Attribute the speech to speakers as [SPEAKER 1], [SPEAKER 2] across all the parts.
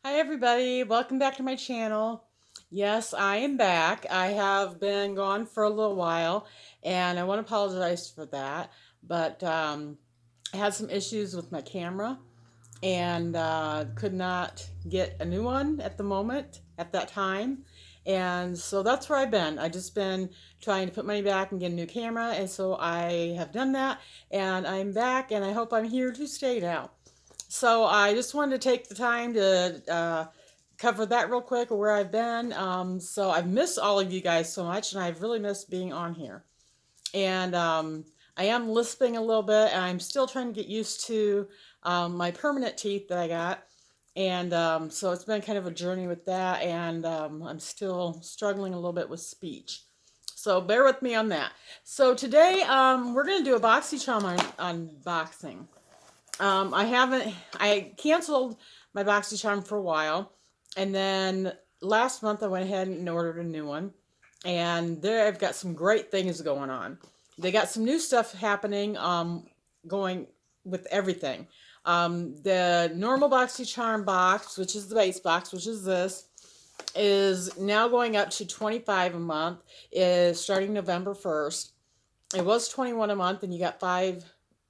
[SPEAKER 1] Hi everybody, welcome back to my channel. Yes, I am back. I have been gone for a little while and I want to apologize for that, but I had some issues with my camera and could not get a new one at the moment at that time. And so that's where I've been. I just been trying to put money back and get a new camera, and so I have done that and I'm back and I hope I'm here to stay now. So I just wanted to take the time to cover that real quick of where I've been. So I've missed all of you guys so much, and I've really missed being on here. And I am lisping a little bit, and I'm still trying to get used to my permanent teeth that I got. And so it's been kind of a journey with that, and I'm still struggling a little bit with speech. So bear with me on that. So today we're going to do a Boxycharm unboxing. I canceled my Boxycharm for a while, and then last month I went ahead and ordered a new one, and there I've got some great things going on. They got some new stuff happening, going with everything. The normal Boxycharm box, which is the base box, which is this, is now going up to 25 a month, is starting November 1st. It was 21 a month, and you got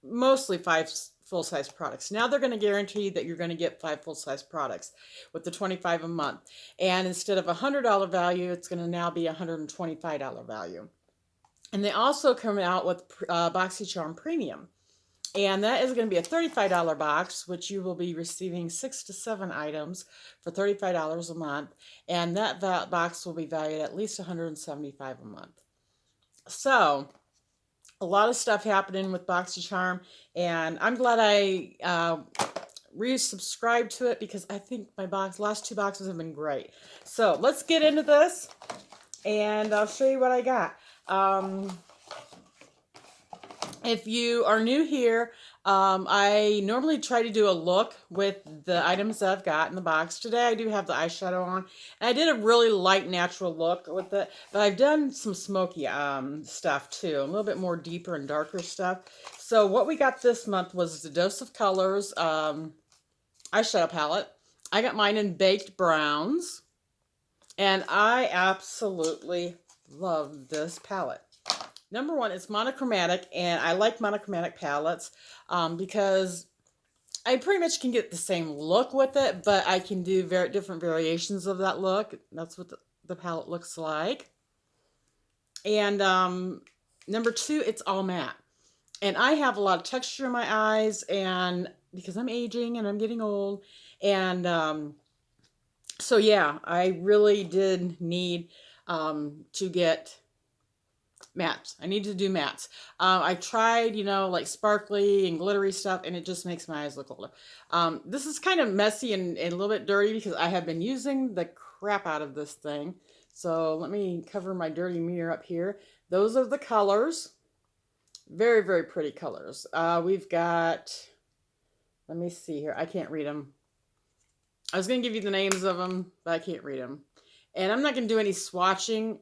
[SPEAKER 1] mostly five full-size products. Now they're going to guarantee that you're going to get 5 full-size products with the 25 a month. And instead of a $100 value, it's going to now be a $125 value. And they also come out with Boxycharm Premium. And that is going to be a $35 box, which you will be receiving 6 to 7 items for $35 a month. And that box will be valued at least $175 a month. So a lot of stuff happening with Boxycharm, and I'm glad I resubscribed to it because I think my last 2 boxes have been great. So let's get into this, and I'll show you what I got. If you are new here, I normally try to do a look with the items that I've got in the box. Today I do have the eyeshadow on, and I did a really light natural look with it, but I've done some smoky stuff too, a little bit more deeper and darker stuff. So what we got this month was the Dose of Colors eyeshadow palette. I got mine in Baked Browns, and I absolutely love this palette. Number one, it's monochromatic, and I like monochromatic palettes because I pretty much can get the same look with it, but I can do very different variations of that look. That's what the palette looks like. And number two, it's all matte. And I have a lot of texture in my eyes, and because I'm aging and I'm getting old, and so yeah, I really did need to get mattes. I need to do mattes. I tried, like sparkly and glittery stuff, and it just makes my eyes look older. This is kind of messy and a little bit dirty because I have been using the crap out of this thing. So let me cover my dirty mirror up here. Those are the colors. Very, very pretty colors. We've got, let me see here. I can't read them. I was going to give you the names of them, but I can't read them. And I'm not going to do any swatching,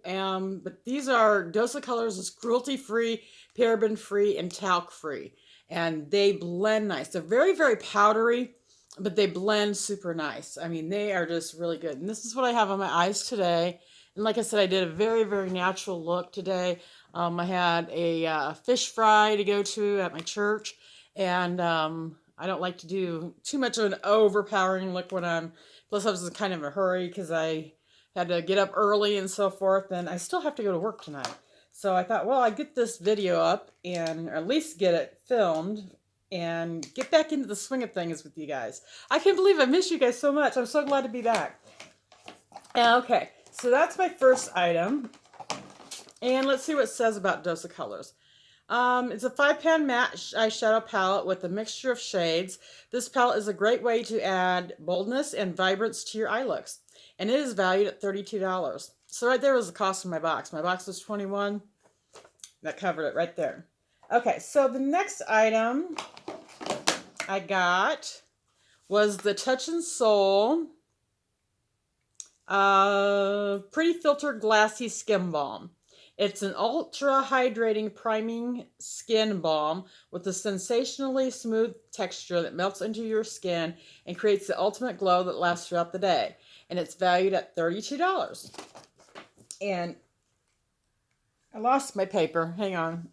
[SPEAKER 1] but these are Dose of Colors is cruelty-free, paraben-free, and talc-free. And they blend nice. They're very, very powdery, but they blend super nice. I mean, they are just really good. And this is what I have on my eyes today. And like I said, I did a very, very natural look today. I had a fish fry to go to at my church. And I don't like to do too much of an overpowering look when plus I was in kind of a hurry because I had to get up early and so forth, and I still have to go to work tonight. So I thought, well, I'd get this video up and or at least get it filmed and get back into the swing of things with you guys. I can't believe I missed you guys so much. I'm so glad to be back. Okay, so that's my first item. And let's see what it says about Dose of Colors. It's a 5-pan matte eyeshadow palette with a mixture of shades. This palette is a great way to add boldness and vibrance to your eye looks. And it is valued at $32. So right there was the cost of my box. My box was $21. That covered it right there. Okay, so the next item I got was the Touch and Soul Pretty Filter Glassy Skin Balm. It's an ultra hydrating priming skin balm with a sensationally smooth texture that melts into your skin and creates the ultimate glow that lasts throughout the day. And it's valued at $32. And I lost my paper. Hang on.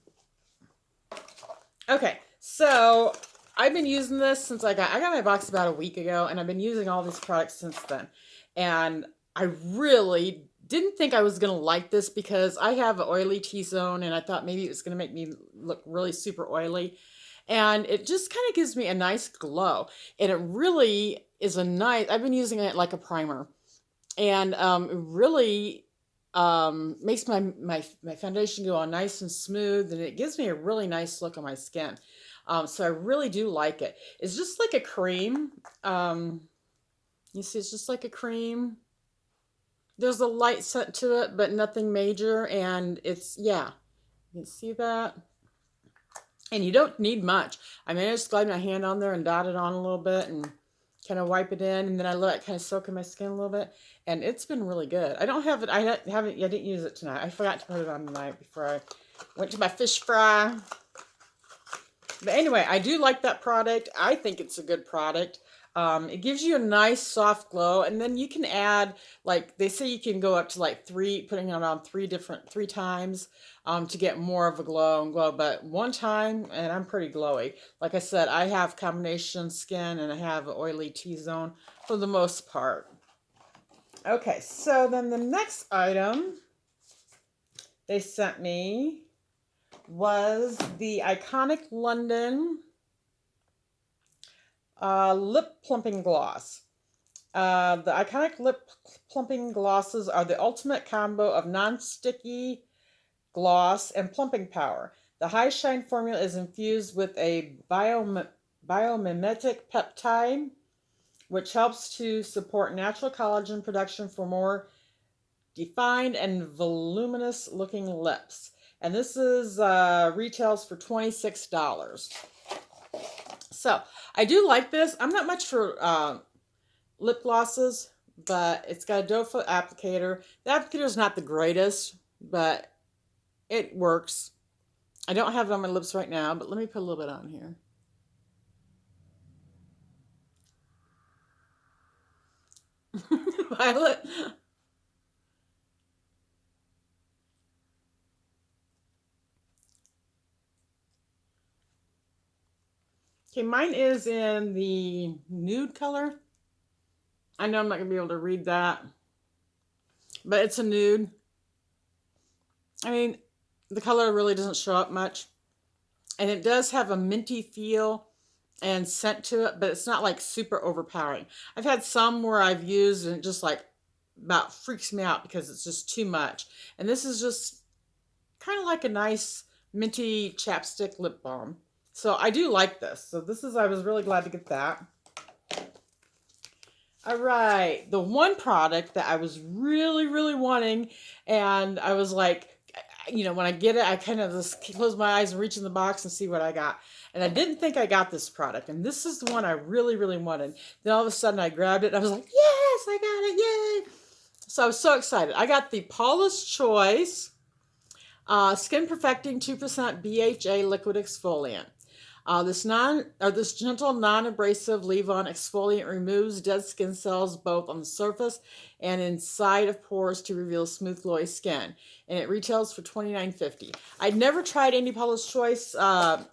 [SPEAKER 1] Okay, so I've been using this since I got my box about a week ago, and I've been using all these products since then. And I really didn't think I was going to like this because I have an oily T-zone, and I thought maybe it was going to make me look really super oily. And it just kind of gives me a nice glow. And it really is a nice, I've been using it like a primer. And it really makes my foundation go on nice and smooth, and it gives me a really nice look on my skin. So I really do like it. It's just like a cream. You see, it's just like a cream. There's a light scent to it, but nothing major. And it's, yeah, you can see that. And you don't need much. I mean, I just glide my hand on there and dot it on a little bit and kind of wipe it in, and then I let it kind of soak in my skin a little bit, and it's been really good. I don't have it, I didn't use it tonight. I forgot to put it on tonight before I went to my fish fry. But anyway, I do like that product. I think it's a good product. It gives you a nice soft glow, and then you can add, like they say, you can go up to like putting it on three times to get more of a glow. But one time, and I'm pretty glowy. Like I said, I have combination skin and I have an oily T-zone for the most part. Okay, so then the next item they sent me was the Iconic London lip plumping gloss. The Iconic lip plumping glosses are the ultimate combo of non-sticky gloss and plumping power. The high shine formula is infused with a biomimetic peptide, which helps to support natural collagen production for more defined and voluminous looking lips. And this is retails for $26. So I do like this. I'm not much for lip glosses, but it's got a doe foot applicator. The applicator is not the greatest, but it works. I don't have it on my lips right now, but let me put a little bit on here. Violet. Okay, mine is in the nude color. I know I'm not going to be able to read that, but it's a nude. I mean, the color really doesn't show up much. And it does have a minty feel and scent to it, but it's not like super overpowering. I've had some where I've used and it just like about freaks me out because it's just too much. And this is just kind of like a nice minty chapstick lip balm. So I do like this. So this is, I was really glad to get that. All right, the one product that I was really, really wanting, and I was like, you know, when I get it, I kind of just close my eyes and reach in the box and see what I got. And I didn't think I got this product, and this is the one I really, really wanted. Then all of a sudden I grabbed it, and I was like, yes, I got it, yay! So I was so excited. I got the Paula's Choice Skin Perfecting 2% BHA Liquid Exfoliant. This gentle, non-abrasive leave-on exfoliant removes dead skin cells both on the surface and inside of pores to reveal smooth, glowy skin. And it retails for $29.50. I'd never tried any Paula's Choice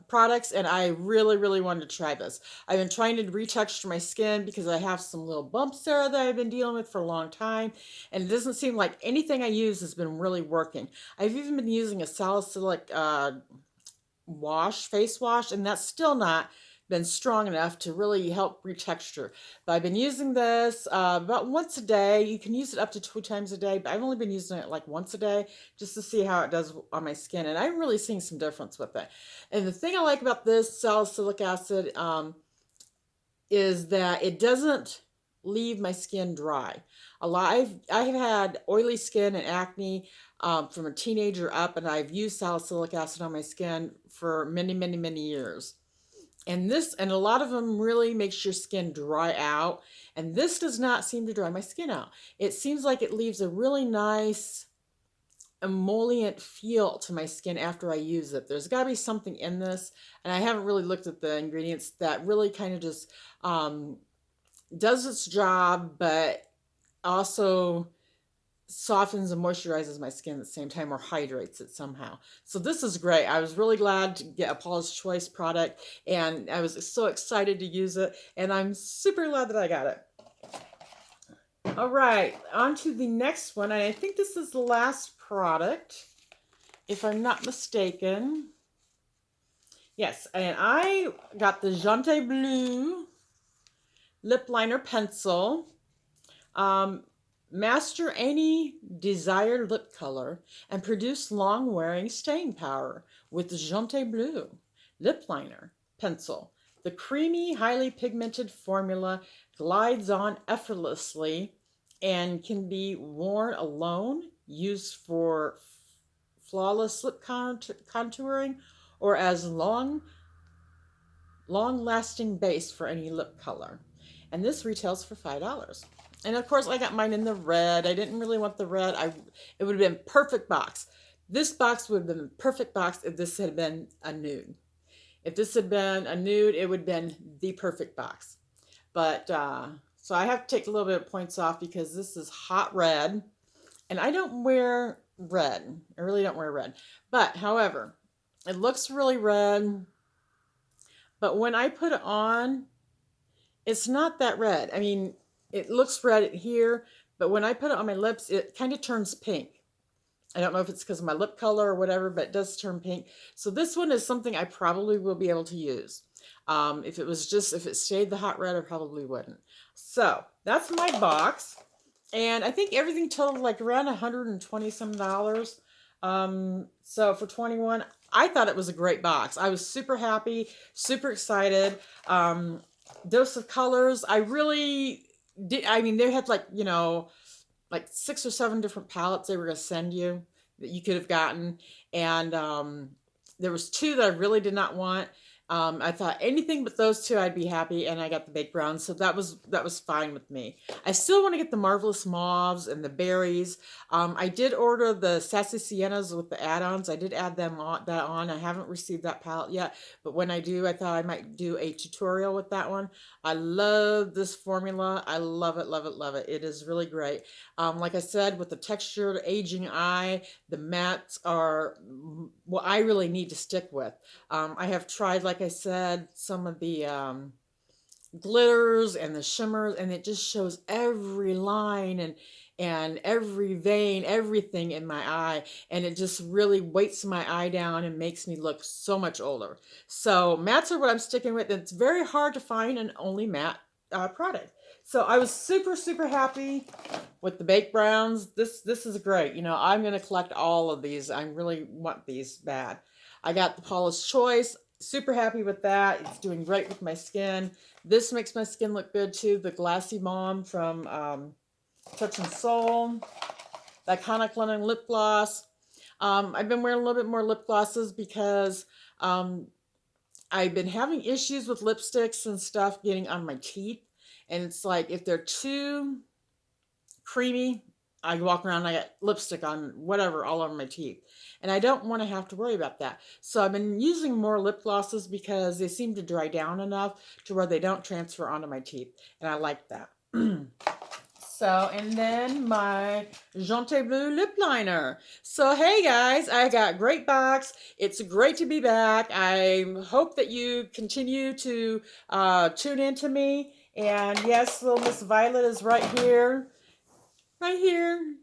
[SPEAKER 1] products, and I really, really wanted to try this. I've been trying to retexture my skin because I have some little bumps there that I've been dealing with for a long time, and it doesn't seem like anything I use has been really working. I've even been using a salicylic face wash, and that's still not been strong enough to really help retexture. But I've been using this about once a day. You can use it up to 2 times a day, but I've only been using it like once a day just to see how it does on my skin, and I'm really seeing some difference with it. And the thing I like about this salicylic acid is that it doesn't leave my skin dry. I've had oily skin and acne from a teenager up, and I've used salicylic acid on my skin for many, many, many years. And a lot of them really makes your skin dry out, and this does not seem to dry my skin out. It seems like it leaves a really nice emollient feel to my skin after I use it. There's got to be something in this, and I haven't really looked at the ingredients that really kind of just does its job, but also softens and moisturizes my skin at the same time, or hydrates it somehow. So this is great. I was really glad to get a Paula's Choice product, and I was so excited to use it, and I'm super glad that I got it. All right, on to the next one, and I think this is the last product, if I'm not mistaken. Yes, and I got the Jante Bleu lip liner pencil. Master any desired lip color and produce long-wearing staying power with the Jante Bleu lip liner pencil. The creamy, highly pigmented formula glides on effortlessly and can be worn alone, used for flawless lip contouring, or as long-lasting base for any lip color. And this retails for $5. And of course, I got mine in the red. I didn't really want the red. It would have been perfect box. This box would have been a perfect box if this had been a nude. If this had been a nude, it would have been the perfect box. But, so I have to take a little bit of points off because this is hot red. And I don't wear red. I really don't wear red. But, however, it looks really red. But when I put it on, it's not that red. I mean, it looks red here, but when I put it on my lips, it kind of turns pink. I don't know if it's because of my lip color or whatever, but it does turn pink. So this one is something I probably will be able to use. If it stayed the hot red, I probably wouldn't. So that's my box. And I think everything totaled like around $120 some. So for 21, I thought it was a great box. I was super happy, super excited. Dose of colors, I really did. I mean, they had like 6 or 7 different palettes they were going to send you that you could have gotten. And there was 2 that I really did not want. I thought anything but those 2 I'd be happy, and I got the baked browns, so that was fine with me. I still want to get the Marvelous Mauves and the berries. I did order the Sassy Siennas with the add-ons. I did add that on. I haven't received that palette yet, but when I do, I thought I might do a tutorial with that one. I love this formula. I love it, love it, love it. It is really great. Like I said, with the textured aging eye, the mattes are what I really need to stick with. I have tried, like I said, some of the glitters and the shimmers, and it just shows every line and every vein, everything in my eye, and it just really weights my eye down and makes me look so much older. So mattes are what I'm sticking with. It's very hard to find an only matte product. So I was super, super happy with the baked browns. This is great. You know, I'm going to collect all of these. I really want these bad. I got the Paula's Choice. Super happy with that. It's doing great with my skin. This makes my skin look good too. The Glassy Balm from Touch and Soul. The Iconic Linen Lip Gloss. I've been wearing a little bit more lip glosses because I've been having issues with lipsticks and stuff getting on my teeth. And it's like if they're too creamy, I walk around and I got lipstick on whatever all over my teeth. And I don't want to have to worry about that. So I've been using more lip glosses because they seem to dry down enough to where they don't transfer onto my teeth. And I like that. So, and then my Jante Bleu lip liner. So, hey guys, I got a great box. It's great to be back. I hope that you continue to tune in to me. And yes, little Miss Violet is right here. Right here.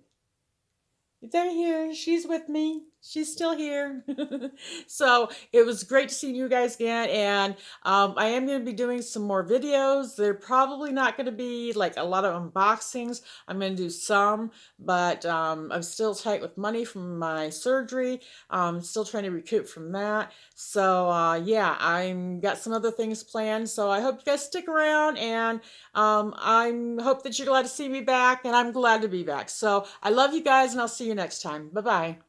[SPEAKER 1] They're here. She's with me. She's still here. So it was great to see you guys again. And I am going to be doing some more videos. They're probably not going to be like a lot of unboxings. I'm going to do some, but I'm still tight with money from my surgery. I'm still trying to recoup from that. So yeah, I've got some other things planned. So I hope you guys stick around, and I hope that you're glad to see me back, and I'm glad to be back. So I love you guys, and I'll see you next time. Bye-bye.